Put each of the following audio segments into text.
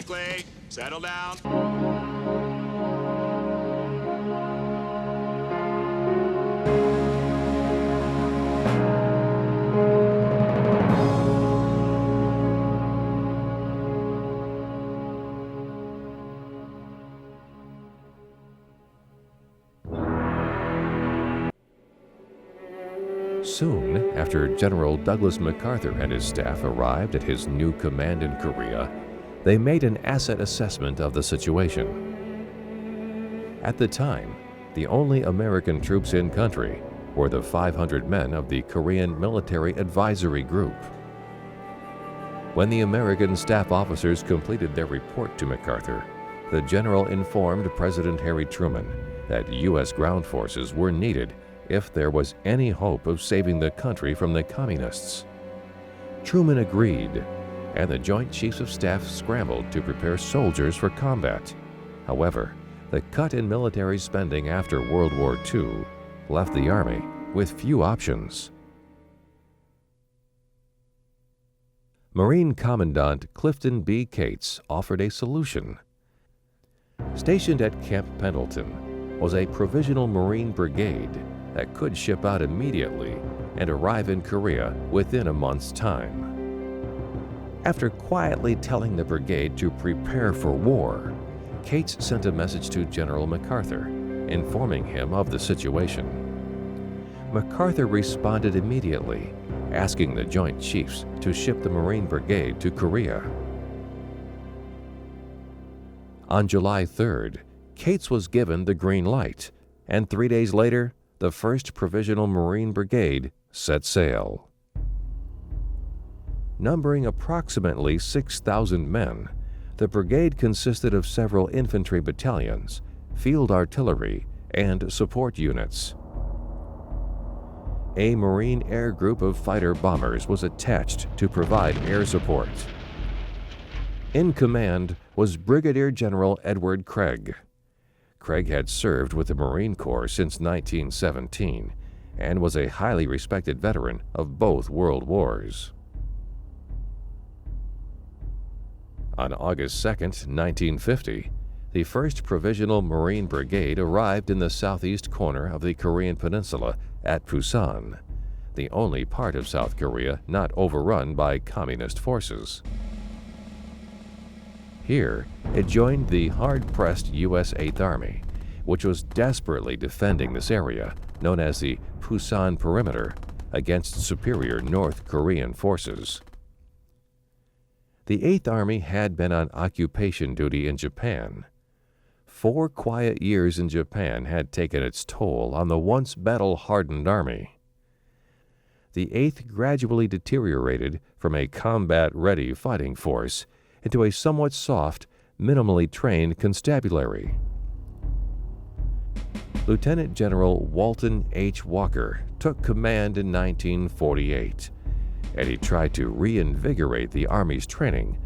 quickly. Settle down. Soon after General Douglas MacArthur and his staff arrived at his new command in Korea, they made an asset assessment of the situation. At the time, the only American troops in country were the 500 men of the Korean Military Advisory Group. When the American staff officers completed their report to MacArthur, the general informed President Harry Truman that U.S. ground forces were needed if there was any hope of saving the country from the communists. Truman agreed, and the Joint Chiefs of Staff scrambled to prepare soldiers for combat. However, the cut in military spending after World War II left the Army with few options. Marine Commandant Clifton B. Cates offered a solution. Stationed at Camp Pendleton was a Provisional Marine Brigade that could ship out immediately and arrive in Korea within a month's time. After quietly telling the brigade to prepare for war, Cates sent a message to General MacArthur, informing him of the situation. MacArthur responded immediately, asking the Joint Chiefs to ship the Marine Brigade to Korea. On July 3rd, Cates was given the green light, and 3 days later, the 1st Provisional Marine Brigade set sail. Numbering approximately 6,000 men, the brigade consisted of several infantry battalions, field artillery, and support units. A Marine air group of fighter bombers was attached to provide air support. In command was Brigadier General Edward Craig. Craig had served with the Marine Corps since 1917 and was a highly respected veteran of both World Wars. On August 2, 1950, the 1st Provisional Marine Brigade arrived in the southeast corner of the Korean Peninsula at Pusan, the only part of South Korea not overrun by communist forces. Here, it joined the hard-pressed U.S. 8th Army, which was desperately defending this area, known as the Pusan Perimeter, against superior North Korean forces. The 8th Army had been on occupation duty in Japan. 4 quiet years in Japan had taken its toll on the once battle-hardened army. The 8th gradually deteriorated from a combat-ready fighting force into a somewhat soft, minimally trained constabulary. Lieutenant General Walton H. Walker took command in 1948, and he tried to reinvigorate the Army's training,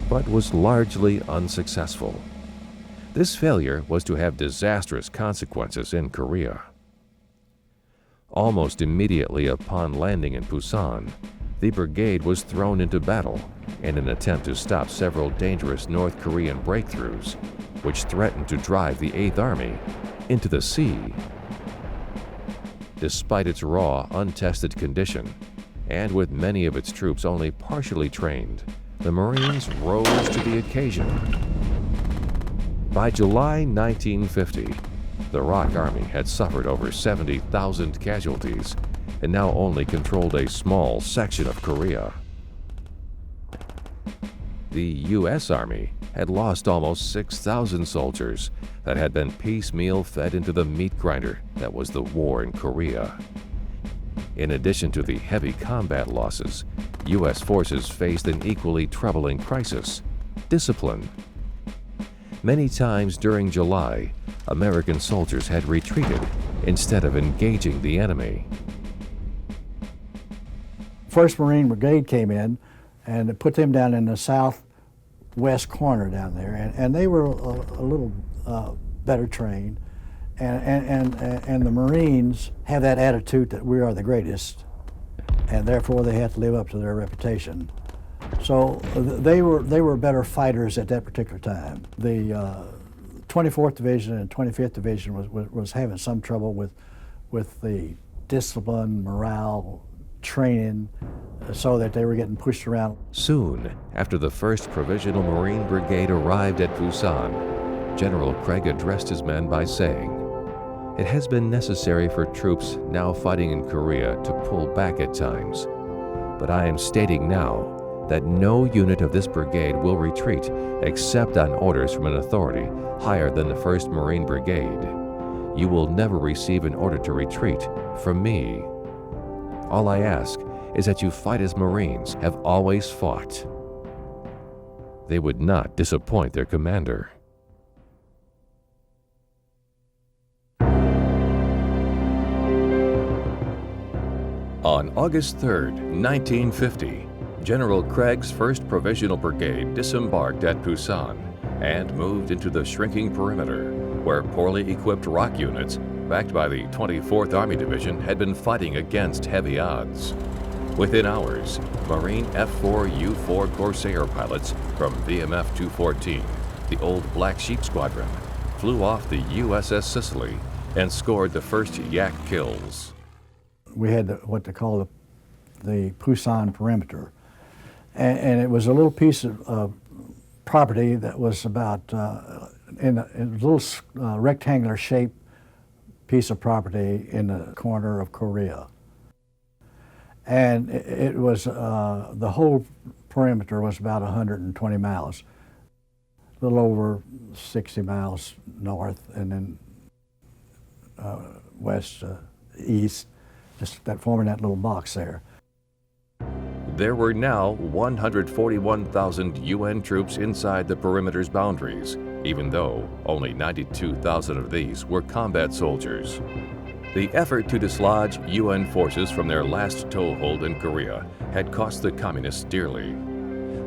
but was largely unsuccessful. This failure was to have disastrous consequences in Korea. Almost immediately upon landing in Busan, the brigade was thrown into battle in an attempt to stop several dangerous North Korean breakthroughs, which threatened to drive the 8th Army into the sea. Despite its raw, untested condition, and with many of its troops only partially trained, the Marines rose to the occasion. By July 1950, the ROK Army had suffered over 70,000 casualties and now only controlled a small section of Korea. The U.S. Army had lost almost 6,000 soldiers that had been piecemeal fed into the meat grinder that was the war in Korea. In addition to the heavy combat losses, U.S. forces faced an equally troubling crisis: discipline. Many times during July, American soldiers had retreated instead of engaging the enemy. 1st Marine Brigade came in and put them down in the southwest corner down there, and they were a little better trained, and the Marines have that attitude that we are the greatest, and therefore they have to live up to their reputation. So they were better fighters at that particular time. The 24th Division and 25th Division was having some trouble with the discipline, morale, training, so that they were getting pushed around. Soon after the 1st Provisional Marine Brigade arrived at Busan, General Craig addressed his men by saying, "It has been necessary for troops now fighting in Korea to pull back at times, but I am stating now that no unit of this brigade will retreat except on orders from an authority higher than the 1st Marine Brigade. You will never receive an order to retreat from me. All I ask is that you fight as Marines have always fought." They would not disappoint their commander. On August 3, 1950, General Craig's 1st Provisional Brigade disembarked at Pusan and moved into the shrinking perimeter, where poorly equipped ROK units, backed by the 24th Army Division, had been fighting against heavy odds. Within hours, Marine F-4U-4 Corsair pilots from VMF 214, the old Black Sheep Squadron, flew off the USS Sicily and scored the first Yak kills. We had what they call the Pusan Perimeter. And it was a little piece of property that was about in a little rectangular shaped piece of property in the corner of Korea. And it was, the whole perimeter was about 120 miles, a little over 60 miles north and then west, east, just that forming that little box there. There were now 141,000 UN troops inside the perimeter's boundaries, even though only 92,000 of these were combat soldiers. The effort to dislodge UN forces from their last toehold in Korea had cost the communists dearly.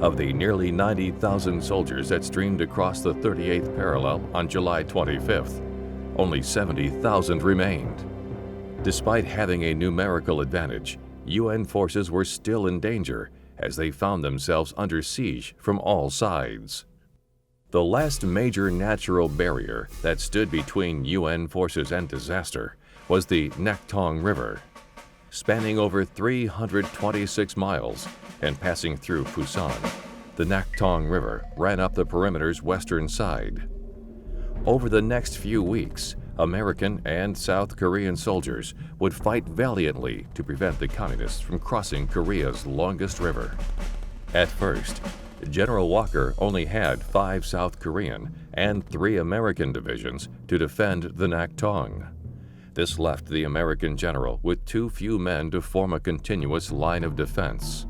Of the nearly 90,000 soldiers that streamed across the 38th parallel on July 25th, only 70,000 remained. Despite having a numerical advantage, UN forces were still in danger as they found themselves under siege from all sides. The last major natural barrier that stood between UN forces and disaster was the Naktong River. Spanning over 326 miles and passing through Pusan, the Naktong River ran up the perimeter's western side. Over the next few weeks, American and South Korean soldiers would fight valiantly to prevent the communists from crossing Korea's longest river. At first, General Walker only had 5 South Korean and 3 American divisions to defend the Naktong. This left the American general with too few men to form a continuous line of defense.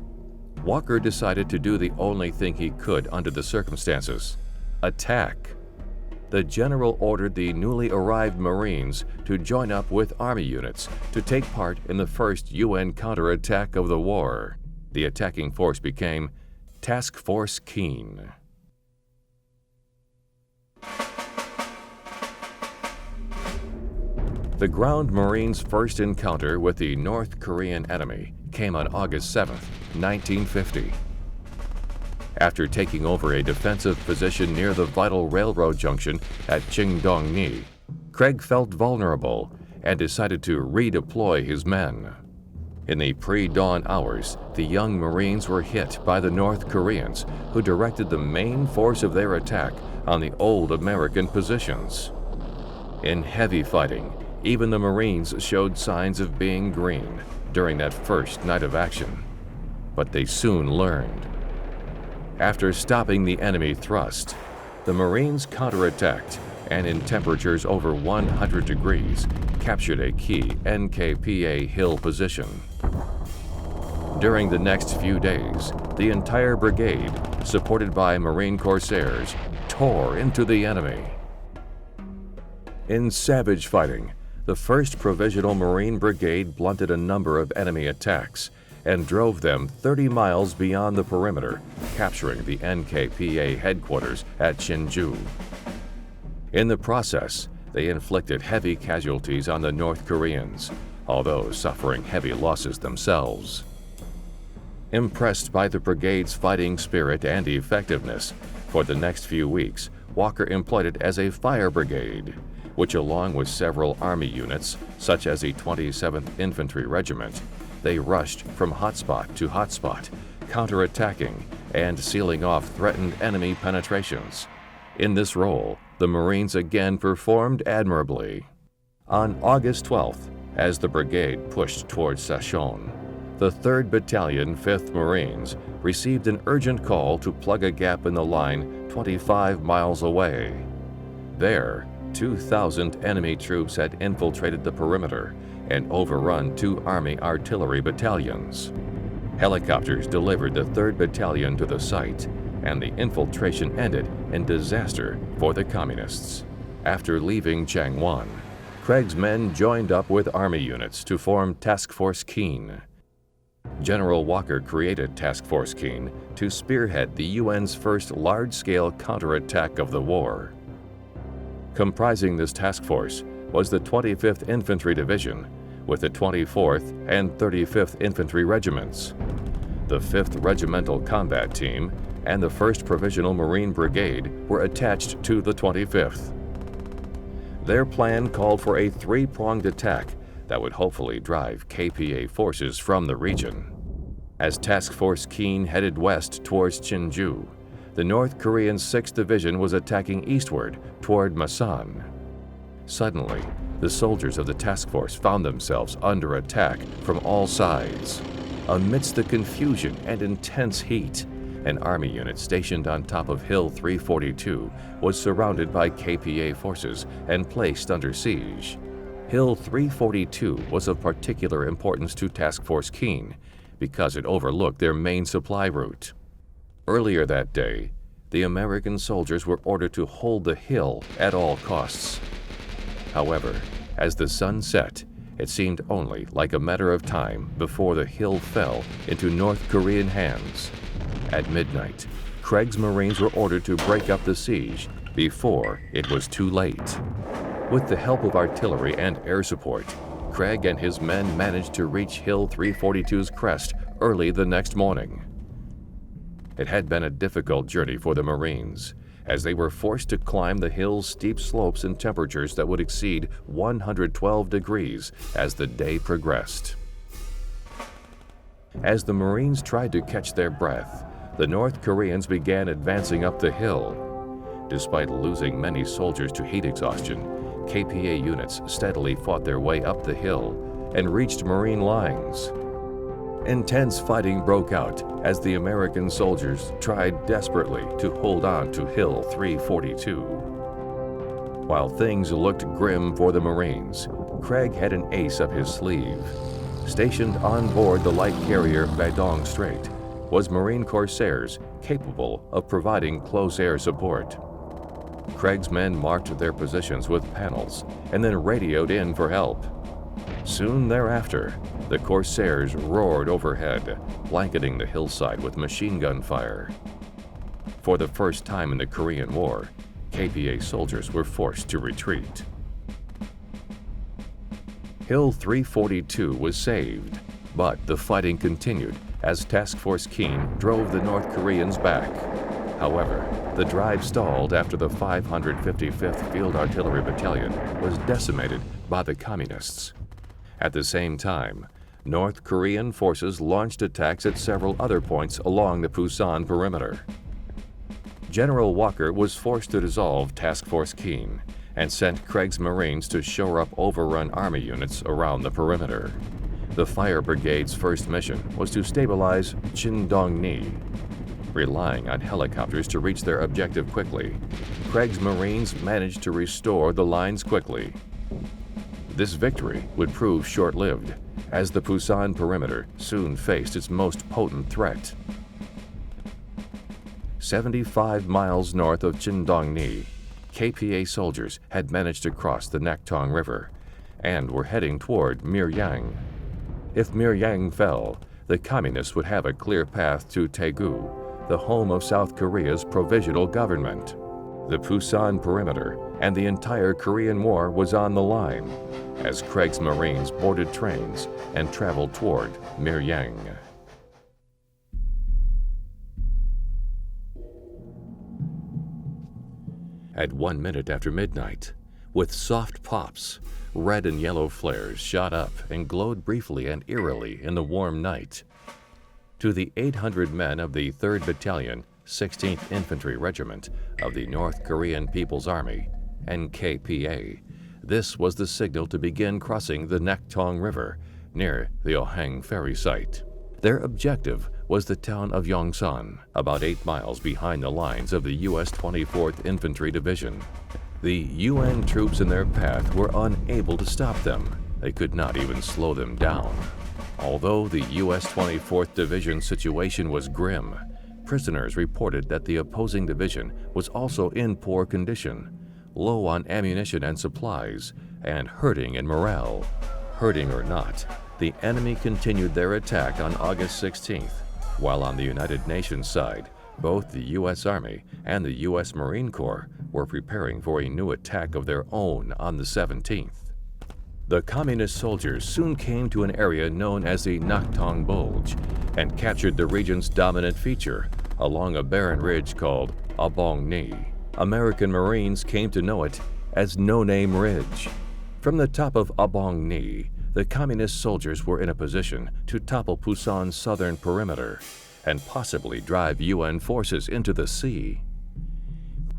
Walker decided to do the only thing he could under the circumstances: attack. The general ordered the newly arrived Marines to join up with Army units to take part in the first UN counterattack of the war. The attacking force became Task Force Keen. The ground Marines' first encounter with the North Korean enemy came on August 7, 1950. After taking over a defensive position near the vital railroad junction at Chingdong-ni, Craig felt vulnerable and decided to redeploy his men. In the pre-dawn hours, the young Marines were hit by the North Koreans, who directed the main force of their attack on the old American positions. In heavy fighting, even the Marines showed signs of being green during that first night of action. But they soon learned. After stopping the enemy thrust, the Marines counterattacked and in temperatures over 100 degrees, captured a key NKPA hill position. During the next few days, the entire brigade, supported by Marine Corsairs, tore into the enemy. In savage fighting, the 1st Provisional Marine Brigade blunted a number of enemy attacks and drove them 30 miles beyond the perimeter, capturing the NKPA headquarters at Shinju. In the process, they inflicted heavy casualties on the North Koreans, although suffering heavy losses themselves. Impressed by the brigade's fighting spirit and effectiveness, for the next few weeks, Walker employed it as a fire brigade, which along with several Army units, such as the 27th Infantry Regiment, they rushed from hotspot to hotspot, counterattacking and sealing off threatened enemy penetrations. In this role, the Marines again performed admirably. On August 12th, as the brigade pushed towards Sachon, the 3rd Battalion, 5th Marines, received an urgent call to plug a gap in the line 25 miles away. There, 2,000 enemy troops had infiltrated the perimeter and overrun 2 Army artillery battalions. Helicopters delivered the 3rd Battalion to the site, and the infiltration ended in disaster for the Communists. After leaving Changwon, Craig's men joined up with Army units to form Task Force Keene. General Walker created Task Force Keene to spearhead the UN's first large-scale counterattack of the war. Comprising this task force was the 25th Infantry Division, with the 24th and 35th Infantry Regiments, the 5th Regimental Combat Team, and the 1st Provisional Marine Brigade were attached to the 25th. Their plan called for a 3-pronged attack that would hopefully drive KPA forces from the region. As Task Force Keene headed west towards Chinju, the North Korean 6th Division was attacking eastward toward Masan. Suddenly, the soldiers of the task force found themselves under attack from all sides. Amidst the confusion and intense heat, an Army unit stationed on top of Hill 342 was surrounded by KPA forces and placed under siege. Hill 342 was of particular importance to Task Force Keene because it overlooked their main supply route. Earlier that day, the American soldiers were ordered to hold the hill at all costs. However, as the sun set, it seemed only like a matter of time before the hill fell into North Korean hands. At midnight, Craig's Marines were ordered to break up the siege before it was too late. With the help of artillery and air support, Craig and his men managed to reach Hill 342's crest early the next morning. It had been a difficult journey for the Marines, as they were forced to climb the hill's steep slopes in temperatures that would exceed 112 degrees as the day progressed. As the Marines tried to catch their breath, the North Koreans began advancing up the hill. Despite losing many soldiers to heat exhaustion, KPA units steadily fought their way up the hill and reached Marine lines. Intense fighting broke out as the American soldiers tried desperately to hold on to Hill 342. While things looked grim for the Marines, Craig had an ace up his sleeve. Stationed on board the light carrier Badong Strait was Marine Corsairs capable of providing close air support. Craig's men marked their positions with panels and then radioed in for help. Soon thereafter, the Corsairs roared overhead, blanketing the hillside with machine gun fire. For the first time in the Korean War, KPA soldiers were forced to retreat. Hill 342 was saved, but the fighting continued as Task Force Keene drove the North Koreans back. However, the drive stalled after the 555th Field Artillery Battalion was decimated by the Communists. At the same time, North Korean forces launched attacks at several other points along the Pusan Perimeter. General Walker was forced to dissolve Task Force Keene and sent Craig's Marines to shore up overrun Army units around the perimeter. The Fire Brigade's first mission was to stabilize Chindong-ni. Relying on helicopters to reach their objective quickly, Craig's Marines managed to restore the lines quickly. This victory would prove short-lived, as the Pusan Perimeter soon faced its most potent threat. 75 miles north of Chindong-ni, KPA soldiers had managed to cross the Naktong River and were heading toward Miryang. If Miryang fell, the Communists would have a clear path to Daegu, the home of South Korea's provisional government. The Pusan Perimeter and the entire Korean War was on the line as Craig's Marines boarded trains and traveled toward Miryang. At 1 minute after midnight, with soft pops, red and yellow flares shot up and glowed briefly and eerily in the warm night. To the 800 men of the 3rd Battalion, 16th Infantry Regiment of the North Korean People's Army, NKPA, this was the signal to begin crossing the Naktong River near the Ohang ferry site. Their objective was the town of Yongsan, about 8 miles behind the lines of the U.S. 24th Infantry Division. The UN troops in their path were unable to stop them. They could not even slow them down. Although the U.S. 24th Division situation was grim, prisoners reported that the opposing division was also in poor condition, low on ammunition and supplies, and hurting in morale. Hurting or not, the enemy continued their attack on August 16th, while on the United Nations side, both the U.S. Army and the U.S. Marine Corps were preparing for a new attack of their own on the 17th. The Communist soldiers soon came to an area known as the Naktong Bulge and captured the region's dominant feature along a barren ridge called Obongni. American Marines came to know it as No Name Ridge. From the top of Obongni, the Communist soldiers were in a position to topple Pusan's southern perimeter and possibly drive UN forces into the sea.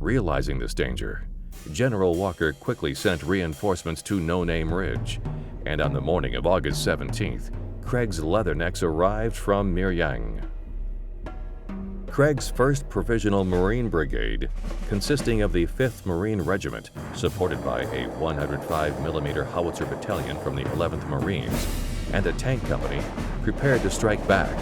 Realizing this danger, General Walker quickly sent reinforcements to No Name Ridge, and on the morning of August 17th, Craig's Leathernecks arrived from Miryang. Craig's 1st Provisional Marine Brigade, consisting of the 5th Marine Regiment, supported by a 105mm howitzer battalion from the 11th Marines, and a tank company, prepared to strike back.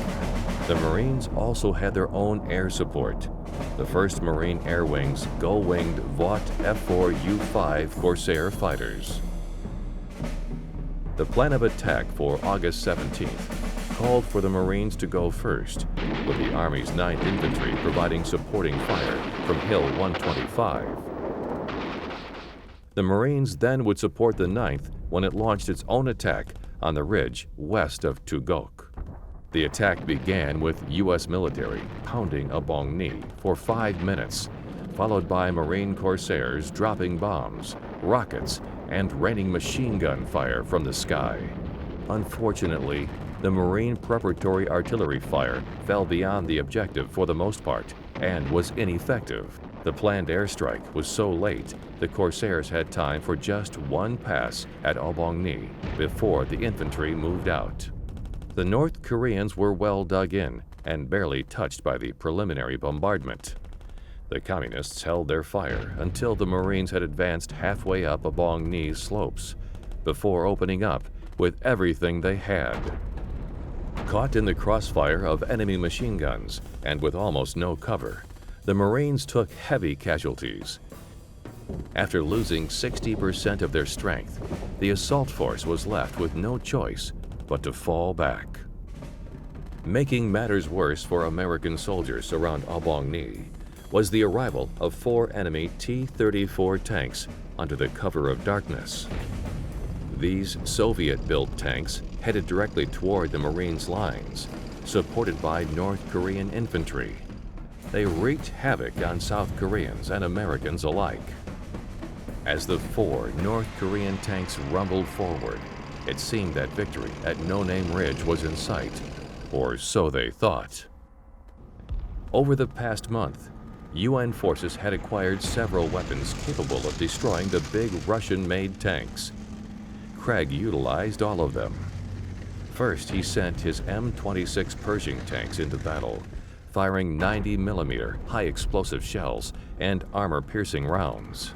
The Marines also had their own air support. The 1st Marine Air Wing's gull-winged Vought F-4U-5 Corsair fighters. The plan of attack for August 17th called for the Marines to go first, with the Army's 9th Infantry providing supporting fire from Hill 125. The Marines then would support the 9th when it launched its own attack on the ridge west of Tugok. The attack began with U.S. military pounding Obongni for 5 minutes, followed by Marine Corsairs dropping bombs, rockets, and raining machine gun fire from the sky. Unfortunately, the Marine preparatory artillery fire fell beyond the objective for the most part and was ineffective. The planned airstrike was so late, the Corsairs had time for just one pass at Obongni before the infantry moved out. The North Koreans were well dug in and barely touched by the preliminary bombardment. The Communists held their fire until the Marines had advanced halfway up Obongni's slopes, before opening up with everything they had. Caught in the crossfire of enemy machine guns and with almost no cover, the Marines took heavy casualties. After losing 60% of their strength, the assault force was left with no choice but to fall back. Making matters worse for American soldiers around Obongni was the arrival of 4 enemy T-34 tanks under the cover of darkness. These Soviet-built tanks headed directly toward the Marines' lines, supported by North Korean infantry. They wreaked havoc on South Koreans and Americans alike. As the 4 North Korean tanks rumbled forward, it seemed that victory at No Name Ridge was in sight, or so they thought. Over the past month, UN forces had acquired several weapons capable of destroying the big Russian-made tanks. Craig utilized all of them. First, he sent his M26 Pershing tanks into battle, firing 90mm high-explosive shells and armor-piercing rounds.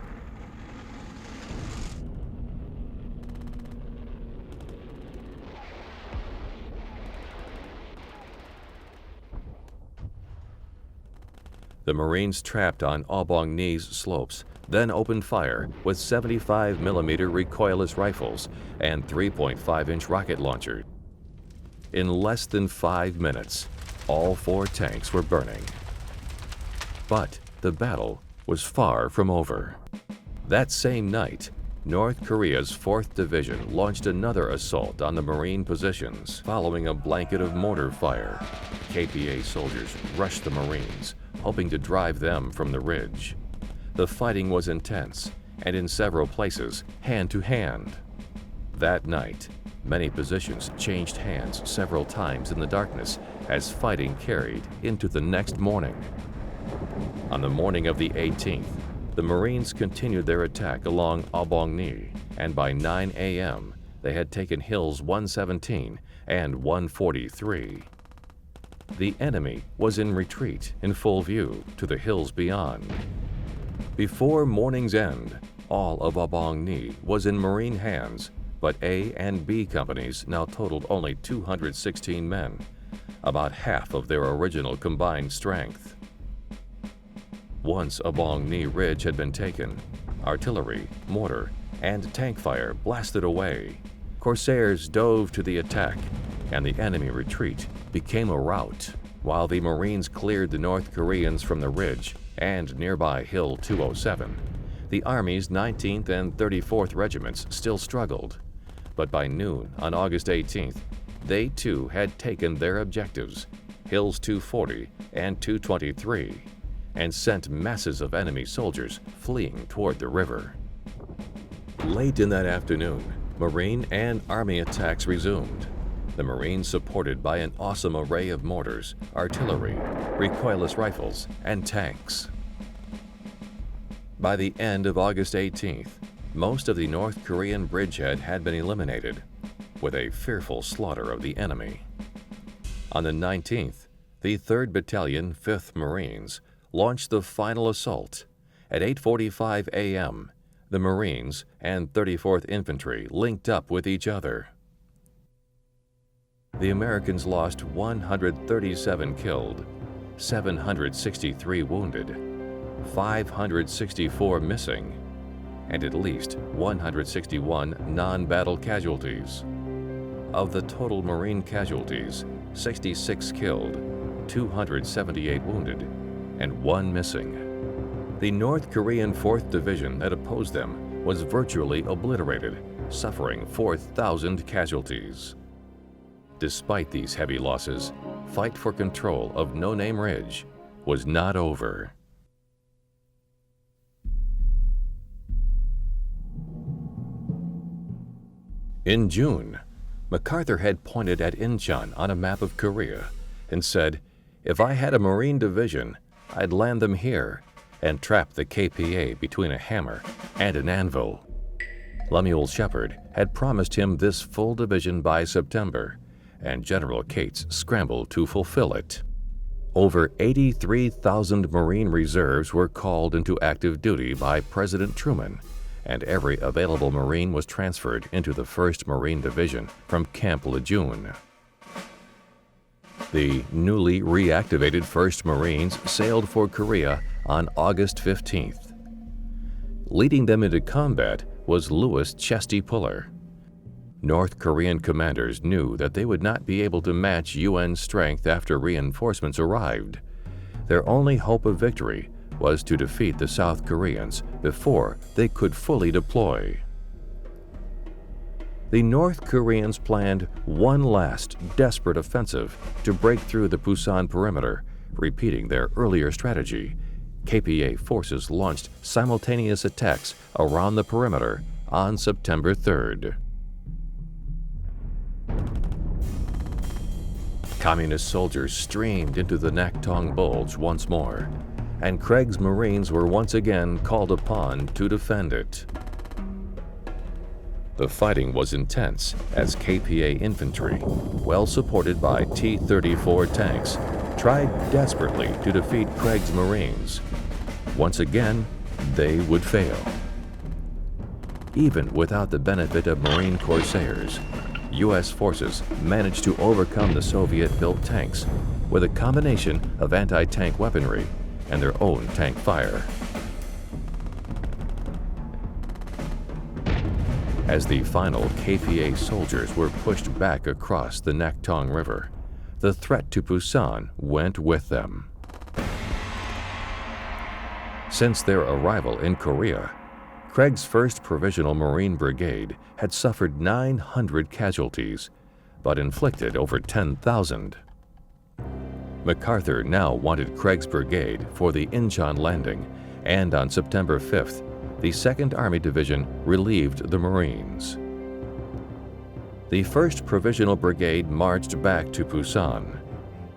The Marines trapped on Obongni's slopes then opened fire with 75mm recoilless rifles and 3.5-inch rocket launchers. In less than 5 minutes, all 4 tanks were burning. But the battle was far from over. That same night, North Korea's 4th Division launched another assault on the Marine positions. Following a blanket of mortar fire, KPA soldiers rushed the Marines, hoping to drive them from the ridge. The fighting was intense, and in several places, hand-to-hand. That night, many positions changed hands several times in the darkness as fighting carried into the next morning. On the morning of the 18th, the Marines continued their attack along Obongni, and by 9 a.m., they had taken Hills 117 and 143. The enemy was in retreat in full view to the hills beyond. Before morning's end, all of Obongni was in Marine hands, but A and B companies now totaled only 216 men, about half of their original combined strength. Once Obongni Ridge had been taken, artillery, mortar, and tank fire blasted away. Corsairs dove to the attack, and the enemy retreat became a rout, while the Marines cleared the North Koreans from the ridge and nearby Hill 207. The Army's 19th and 34th Regiments still struggled, but by noon on August 18th, they too had taken their objectives, Hills 240 and 223, and sent masses of enemy soldiers fleeing toward the river. Late in that afternoon, Marine and Army attacks resumed. The Marines supported by an awesome array of mortars, artillery, recoilless rifles, and tanks. By the end of August 18th, most of the North Korean bridgehead had been eliminated, with a fearful slaughter of the enemy. On the 19th, the 3rd Battalion, 5th Marines, launched the final assault. At 8:45 a.m., the Marines and 34th Infantry linked up with each other. The Americans lost 137 killed, 763 wounded, 564 missing, and at least 161 non-battle casualties. Of the total Marine casualties, 66 killed, 278 wounded, and 1 missing. The North Korean 4th Division that opposed them was virtually obliterated, suffering 4,000 casualties. Despite these heavy losses, fight for control of No Name Ridge was not over. In June, MacArthur had pointed at Incheon on a map of Korea and said, "If I had a Marine division, I'd land them here and trap the KPA between a hammer and an anvil." Lemuel Shepard had promised him this full division by September, and General Cates scrambled to fulfill it. Over 83,000 Marine reserves were called into active duty by President Truman, and every available Marine was transferred into the 1st Marine Division from Camp Lejeune. The newly reactivated 1st Marines sailed for Korea on August 15th. Leading them into combat was Louis Chesty Puller. North Korean commanders knew that they would not be able to match UN strength after reinforcements arrived. Their only hope of victory was to defeat the South Koreans before they could fully deploy. The North Koreans planned one last desperate offensive to break through the Pusan Perimeter, repeating their earlier strategy. KPA forces launched simultaneous attacks around the perimeter on September 3rd. Communist soldiers streamed into the Naktong Bulge once more, and Craig's Marines were once again called upon to defend it. The fighting was intense as KPA infantry, well supported by T-34 tanks, tried desperately to defeat Craig's Marines. Once again, they would fail. Even without the benefit of Marine Corsairs, U.S. forces managed to overcome the Soviet-built tanks with a combination of anti-tank weaponry and their own tank fire. As the final KPA soldiers were pushed back across the Naktong River, the threat to Busan went with them. Since their arrival in Korea, Craig's 1st Provisional Marine Brigade had suffered 900 casualties, but inflicted over 10,000. MacArthur now wanted Craig's brigade for the Incheon landing and on September 5th, the 2nd Army Division relieved the Marines. The 1st Provisional Brigade marched back to Pusan,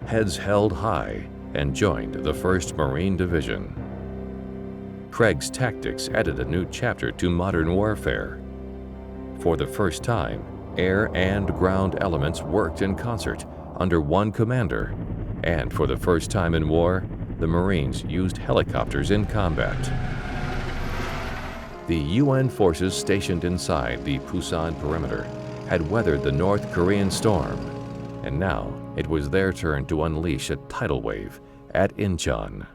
heads held high, and joined the 1st Marine Division. Craig's tactics added a new chapter to modern warfare. For the first time, air and ground elements worked in concert under one commander, and for the first time in war, the Marines used helicopters in combat. The UN forces stationed inside the Pusan Perimeter had weathered the North Korean storm, and now it was their turn to unleash a tidal wave at Incheon.